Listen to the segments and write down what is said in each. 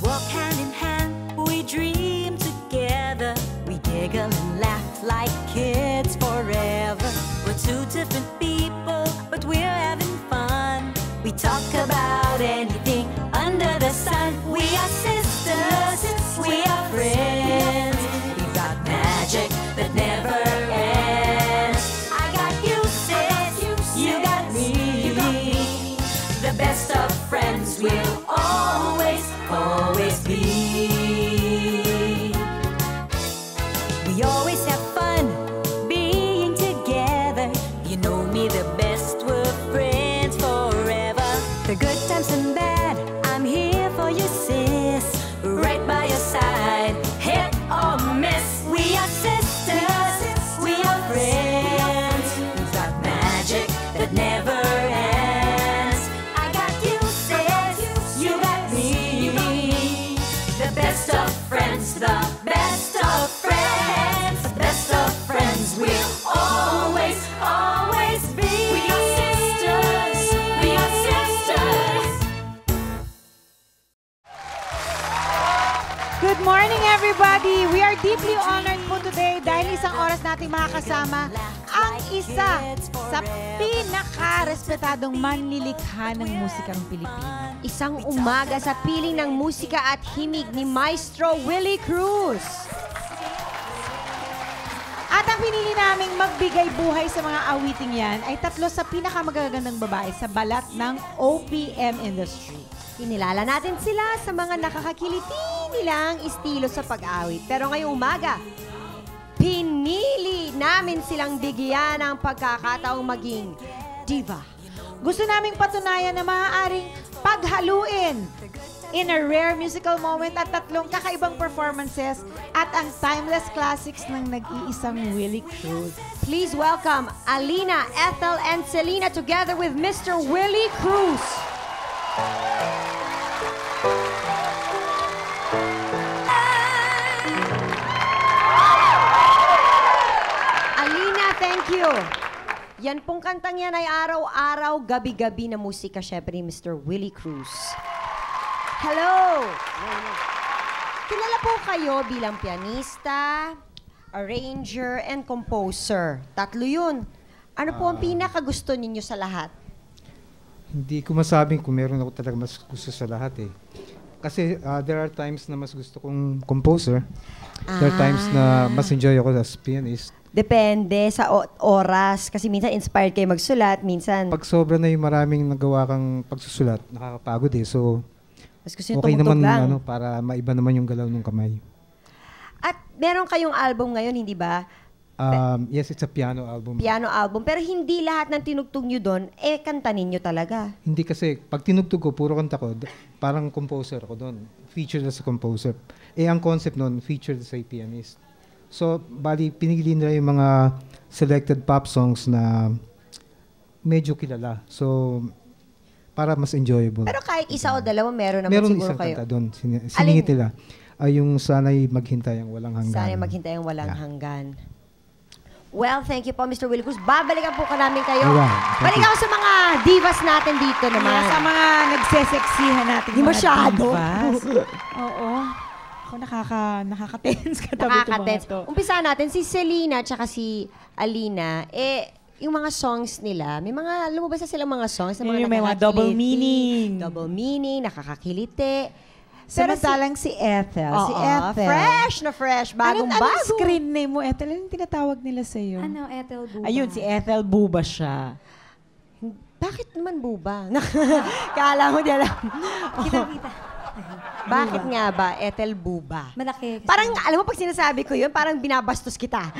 walk hand in hand, we dream together. We giggle and laugh like kids forever. We're two different people, but we're having fun. We talk about anything under the sun. We are sisters, we are friends. We've got magic that never ends. I got you, sis, you got me. The best of friends will always, always be. We always have fun being together. You know me the best, we're friends forever. The good times and bad, I'm here for you, sis. Right by your side, hit or miss. We are sisters, we are friends. We've got magic that never ends. I got you, sis, you got me. The best of friends, the best of friends. The best of friends will always, always be. We are sisters, we are sisters. Good morning, everybody! We are deeply honored po today dahil isang oras nating makakasama ang isa sa pinaka-respetadong manlilikha ng musikang Pilipino. Isang umaga sa piling ng musika at himig ni Maestro Willie Cruz. At ang pinili naming magbigay buhay sa mga awiting yan ay tatlo sa pinakamagagandang babae sa balat ng OPM industry. Kinilala natin sila sa mga nakakakiliti nilang estilo sa pag-awit. Pero ngayong umaga, pinili namin silang bigyan ng pagkakataong maging diva. Gusto naming patunayan na maaaring paghaluin in a rare musical moment at tatlong kakaibang performances at ang timeless classics ng nag-iisang Willie Cruz. Please welcome Alina, Ethel, and Selena together with Mr. Willie Cruz. Alina, thank you. Yan pong kantang yan ay araw-araw, gabi-gabi na musika, syempre ni Mr. Willie Cruz. Hello! Kilala po kayo bilang pianista, arranger, and composer. Tatlo yun. Ano po ang pinakagusto ninyo sa lahat? Hindi ko masabing kung meron ako talaga mas gusto sa lahat eh. Kasi there are times na mas gusto kong composer. There are times na mas enjoy ako as pianist. Depende sa oras. Kasi minsan inspired kayo magsulat, minsan... Pag sobra na yung maraming nagawa kang pagsusulat, nakakapagod eh. So, mas gusto okay naman lang. para maiba naman yung galaw ng kamay. At meron kayong album ngayon, hindi ba? Yes, it's a piano album. Piano album. Pero hindi lahat ng tinugtog nyo doon, kanta ninyo talaga. Hindi kasi, pag tinugtog ko, puro kanta ko, parang composer ako doon. Featured as a composer. Ang concept noon, featured as a pianist. So, bali, pinili nila yung mga selected pop songs na medyo kilala. So, para mas enjoyable. Pero kahit isa o dalawa, meron naman meron siguro isang kayo. kanta doon. Siningit nila. Yung sana'y maghintay ang walang hanggan. Sana'y maghintay ang walang hanggan. Well, thank you po, Mr. Willie Cruz. Babalikan po ka namin kayo. Balik ako sa mga divas natin dito naman. Sa mga nagseseksihan natin Di masyado. divas. Oo. Ako nakaka-tense katabi ito mga to. Umpisa natin, si Selena at si Alina, yung mga songs nila, may mga, lumabas na silang mga songs na mga may mga double meaning. Double meaning, nakakakiliti. Samantalang si Ethel. Si Ethel. Fresh na fresh, bagong-bago. Anong screen name mo, Ethel? Anong tinatawag nila sa'yo? Ano, Ethel Buba? Ayun, si Ethel Buba siya. Bakit naman buba? Kala mo di alam. Kita-kita. Bakit nga ba, Ethel Buba? Malaki. Parang, alam mo, pag sinasabi ko yun, parang binabastos kita.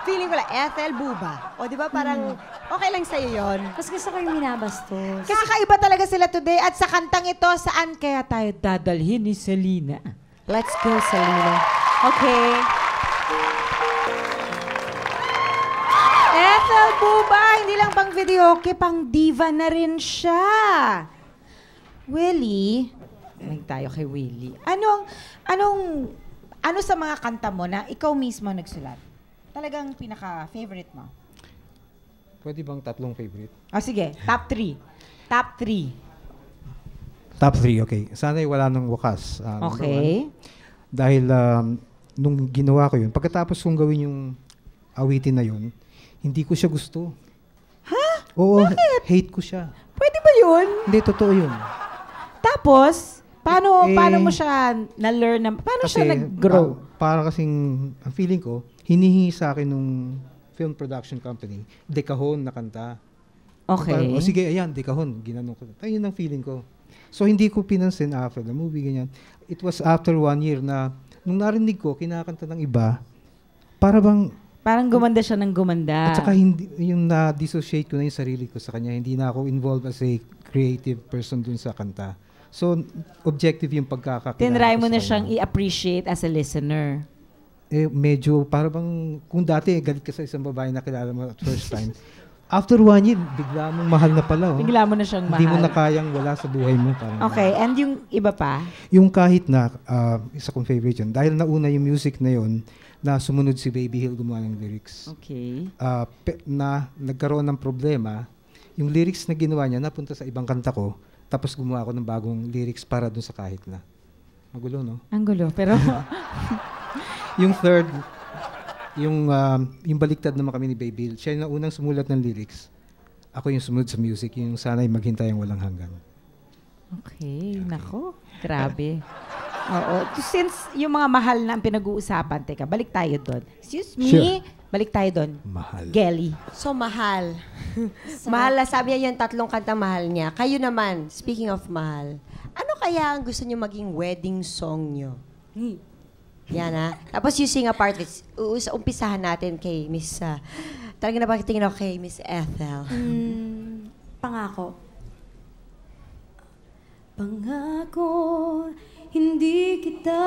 Feeling ko lang, Ethel Buba. O, di ba, parang, okay lang sa'yo yun. Mas gusto ko yung minabastos. Kakaiba talaga sila today. At sa kantang ito, saan kaya tayo dadalhin ni Selena? Let's go, Selena. Okay. Ethel Buba, hindi lang pang videoke, pang diva na rin siya. Willie, may tayo kay Willie. Ano sa mga kanta mo na ikaw mismo nagsulat? Talagang pinaka-favorite mo? Pwede bang tatlong favorite? Sige, top 3. Top 3. Top 3, okay. Sana'y wala nang wakas. Number Okay. one. Dahil nung ginawa ko yun, pagkatapos kong gawin yung awitin na yun, hindi ko siya gusto. Ha? Oo, hate ko siya. Pwede ba yun? Hindi, totoo yun. Tapos, paano Eh, mo siya na-learn? Paano siya nag-grow? Para kasing, ang feeling ko, hinihingi sa akin nung film production company, dekahon na kanta. Okay. O sige, ayan, dekahon. Ginanong ko. Ayun ang feeling ko. So, hindi ko pinansin after the movie, ganyan. It was after 1 year na, nung narinig ko, kinakanta ng iba, para bang, Parang gumanda siya ng gumanda. at saka hindi, yung na-dissociate ko na yung sarili ko sa kanya, hindi na ako involved as a creative person dun sa kanta. So, objective yung pagkakakilala Tinry mo ko sa na kanya. siyang i-appreciate as a listener. Medyo, para bang, kung dati, galit ka sa isang babae na kilala mo at first time, after 1 year, bigla mong mahal na pala. Oh. Bigla mo na siyang mahal. Hindi mo na kayang wala sa buhay mo. Parang, Okay, and yung iba pa? Yung kahit na, isa kong favorite yun, dahil nauna yung music na yun, na sumunod si Baby Hill gumawa ng lyrics. Okay. Na nagkaroon ng problema, yung lyrics na ginawa niya, napunta sa ibang kanta ko, tapos gumawa ako ng bagong lyrics para dun sa kahit na. Magulo, no? Ang gulo, pero... Yung third, yung baliktad naman kami ni Baby Hill, siya yung unang sumulat ng lyrics. Ako yung sumunod sa music, yung sana'y maghintay ang walang hanggan. Okay, nako. Grabe. Oo. Since yung mga mahal na ang pinag-uusapan, teka, balik tayo doon. Excuse me, Sure. balik tayo doon. Mahal. Gelly. So, mahal. Mahal na, sabi niya yung 3 kantang mahal niya. Kayo naman, speaking of mahal, ano kaya ang gusto niyo maging wedding song niyo? Yan ha. Tapos you sing a part of it. Umpisahan natin kay Miss... talaga na tingin ako kay Miss Ethel. Pangako. Pangako, hindi kita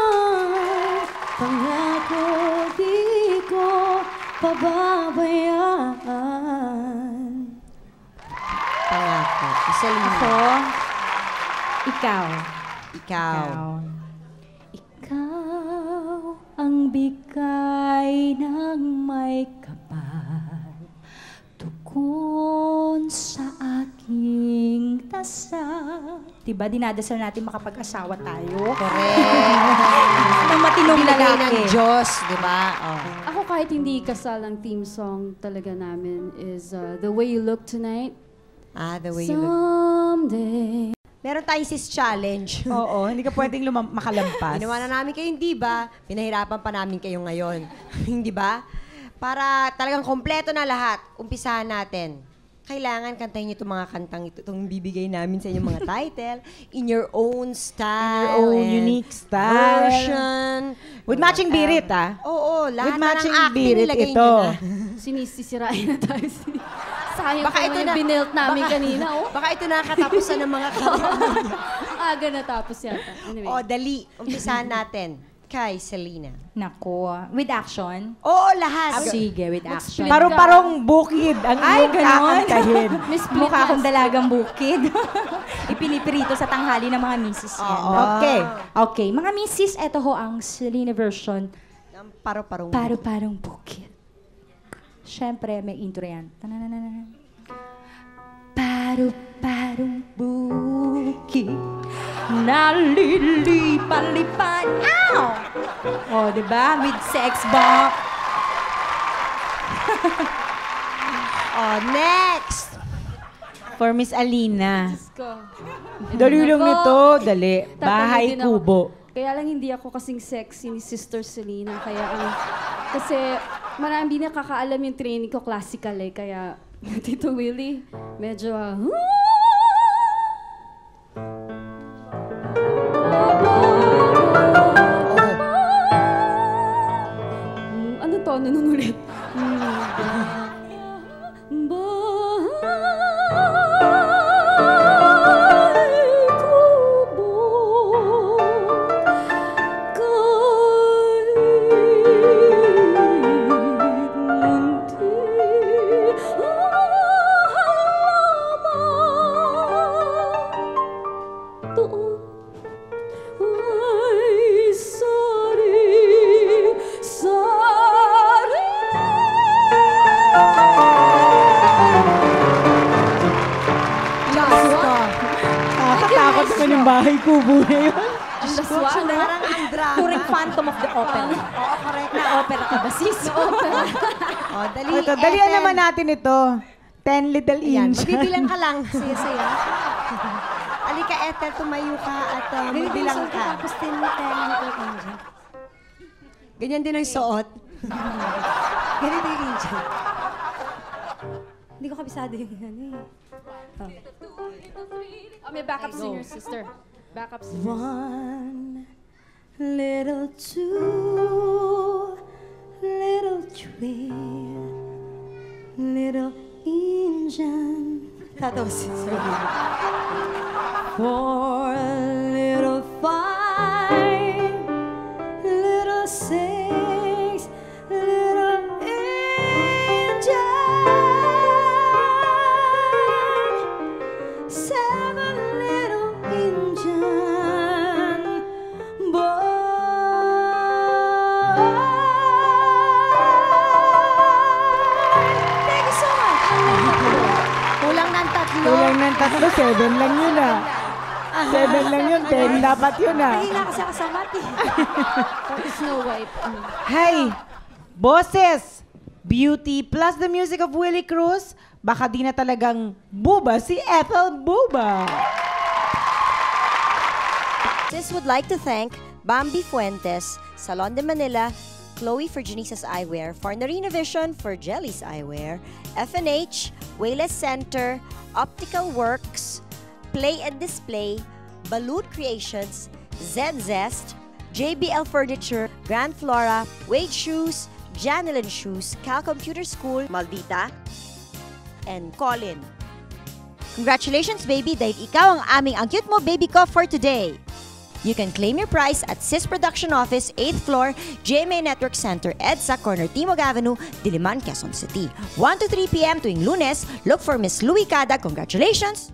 iiwan. Pangako, di ko pababayaan. Pangako. Isalina. Ako, ikaw. Ikaw. Ikaw ang bigay ng may kapal, tukon sa aking dasal. Diba, dinadasal natin makapag-asawa tayo? Correct. Ng matinong Binigay ng lalaki. Diyos, di ba? Oh. Ako kahit hindi kasal ang theme song talaga namin is The Way You Look Tonight. The way you look. Someday. Meron tayong sis challenge. Oo, hindi ka pwedeng makalampas. Ginawa na namin kayo, hindi ba? Pinahirapan pa namin kayo ngayon. Hindi ba? Para talagang kompleto na lahat, umpisahan natin. Kailangan kantahin niyo itong mga kantang ito, itong bibigay namin sa inyong mga title, in your own style. In your own and unique style. Version. With matching birit, Oo, lahat With na ng matching acting birit nilagay ito. niyo na. Sinisisirain na tayo. Sayang Baka pa ito yung na- binilt namin kanina. Oh. Baka ito na katapusan ng mga kanta. Aga natapos yata. Anyway. Dali. Umpisahan natin. Kay Selena. Nako, with action. Oo, lahat. Sige, with action. Parong bukid ang iyong ganon. kakantahin. Miss Mukha akong dalagang bukid. Ipinipirito sa tanghali ng mga misis yan. Oo. Okay. Okay, mga misis, eto ho ang Selena version. Ng paro-parong. Paro-parong bukid. Siyempre, may intro yan. Tananananan. Paro-parong bukid, nalilipan-lipan. Ow! O, diba? With sex bomb. Next. For Miss Alina. Ko. Dali lang nito. Dali. Tatawid Bahay din ako. kubo. Kaya lang hindi ako kasing sexy ni Sister Selena. Kasi marami din nakakaalam yung training ko classical eh. Kaya Tito Willie, medyo ano tono nun ulit? Bahay kubo, kahit munti halaman, doon ay sari-sari. Parang bahay kubo na yun. Parang ang drama. Turing Phantom of the Opera. Oo, correct. Na opera ka ba, sis? Oh, dali. Ito, dalian naman natin ito. 10 little Ayan, inch. magbibilang ka lang. Saya-saya. Alika, Ethel, tumayo ka at magbilang ka. Tapos 10 little angel. Ganyan din ang suot. Ganyan din yung angel. Hindi ko kabisado yung ano eh. May backup singer, sister. Backup singer. One little, two little, three little engine. Tatawa si Sir. 4 little, 5 little, 6 little engine. 7 little engine boy. Thank you so much. Kulang ng tatlo. Kulang ng tatlo, 7 lang yun ah. 7 lang yun, 10 dapat yun ah. Mahina kasi ako sa mati. Snow White. Hey, boses, beauty plus the music of Willie Cruz, baka di na talagang buba si Ethel Buba. Sis would like to thank Bambi Fuentes, Salon de Manila, Chloe for Janice's Eyewear, Farnerina Vision for Jelly's Eyewear, FNH, Wayless Center, Optical Works, Play and Display, Balut Creations, Zen Zest, JBL Furniture, Grand Flora, Wade Shoes, Janelin Shoes, Cal Computer School, Maldita, and Colin. Congratulations, baby, dahil ikaw ang aming ang cute mo baby ko for today. You can claim your prize at Sis Production Office, 8th floor, GMA Network Center, EDSA, corner Timog Avenue, Diliman, Quezon City. 1 to 3 p.m. tuwing Lunes, look for Miss Louie Cada. Congratulations!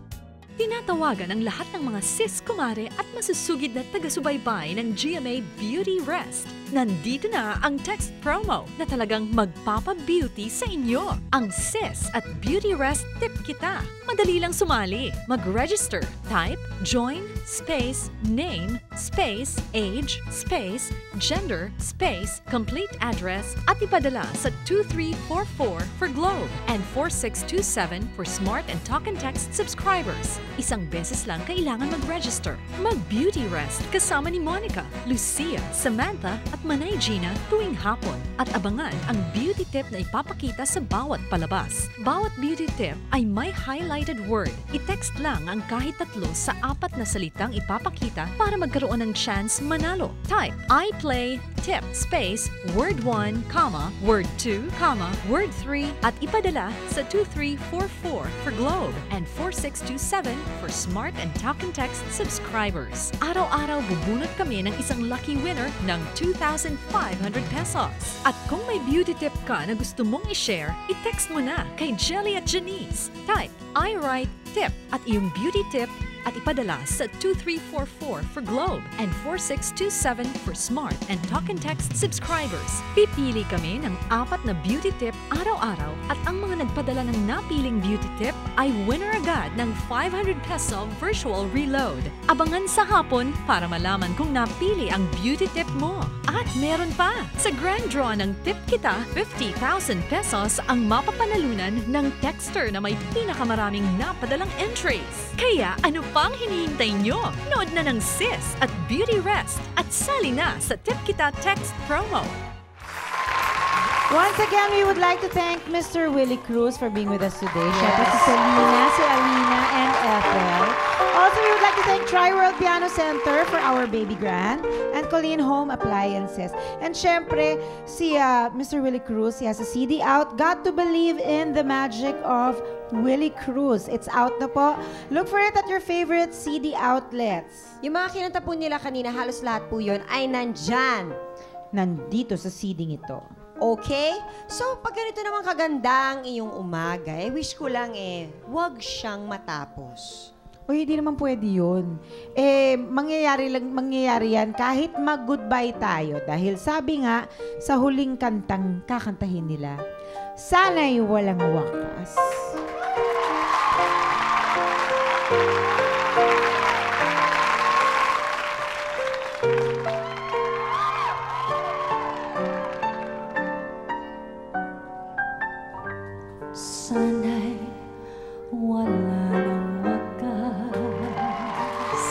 Tinatawagan ang lahat ng mga sis, kumare at masusugid na taga-subaybay ng GMA Beauty Rest. Nandito na ang text promo na talagang magpapa-beauty sa inyo. Ang sis at Beauty Rest tip kita. Madali lang sumali. Mag-register. Type, join, space, name, space, age, space, gender, space, complete address at ipadala sa 2344 for Globe and 4627 for Smart and Talk and Text subscribers. Isang beses lang kailangan mag-register. Mag-Beauty Rest kasama ni Monica, Lucia, Samantha at Manay Gina tuwing hapon. At abangan ang beauty tip na ipapakita sa bawat palabas. Bawat beauty tip ay may highlighted word. I-text lang ang kahit 3 sa 4 na salitang ipapakita para magkaroon ng chance manalo. Type, I play, tip, space, word 1, comma, word 2, comma, word 3 at ipadala sa 2344 for Globe and 4627 for Smart and Talk and Text subscribers. Araw-araw bubunot kami ng isang lucky winner ng 2,500 pesos. At kung may beauty tip ka na gusto mong i-share, i-text mo na kay Jelly at Janice. Type, I write tip at iyong beauty tip at ipadala sa 2344 for Globe and 4627 for Smart and Talk and Text subscribers. Pipili kami ng 4 na beauty tip araw-araw at ang mga nagpadala ng napiling beauty tip ay winner agad ng 500 peso virtual reload. Abangan sa hapon para malaman kung napili ang beauty tip mo. At meron pa! Sa grand draw ng Tip Kita, 50,000 pesos ang mapapanalunan ng texter na may pinakamaraming napadalang entries. Kaya ano pang hinihintay nyo? Nood na ng Sis at Beauty Rest at sali na sa Tip Kita text promo. Once again, we would like to thank Mr. Willie Cruz for being with us today. Syempre si Selena, si Alina, and Ethel. Also, we would like to thank Tri-World Piano Center for our baby grand and Colleen Home Appliances. And syempre, si Mr. Willie Cruz, he has a CD out, Got to Believe in the Magic of Willie Cruz. It's out na po. Look for it at your favorite CD outlets. Yung mga kinanta po nila kanina, halos lahat po yun ay nandyan. Nandito sa CD ito. Okay? So, pag ganito naman kaganda ang iyong umaga, wish ko lang wag siyang matapos. O hindi naman pwede yun. Mangyayari yan kahit mag-goodbye tayo. Dahil sabi nga, sa huling kantang kakantahin nila, sana'y walang wakas.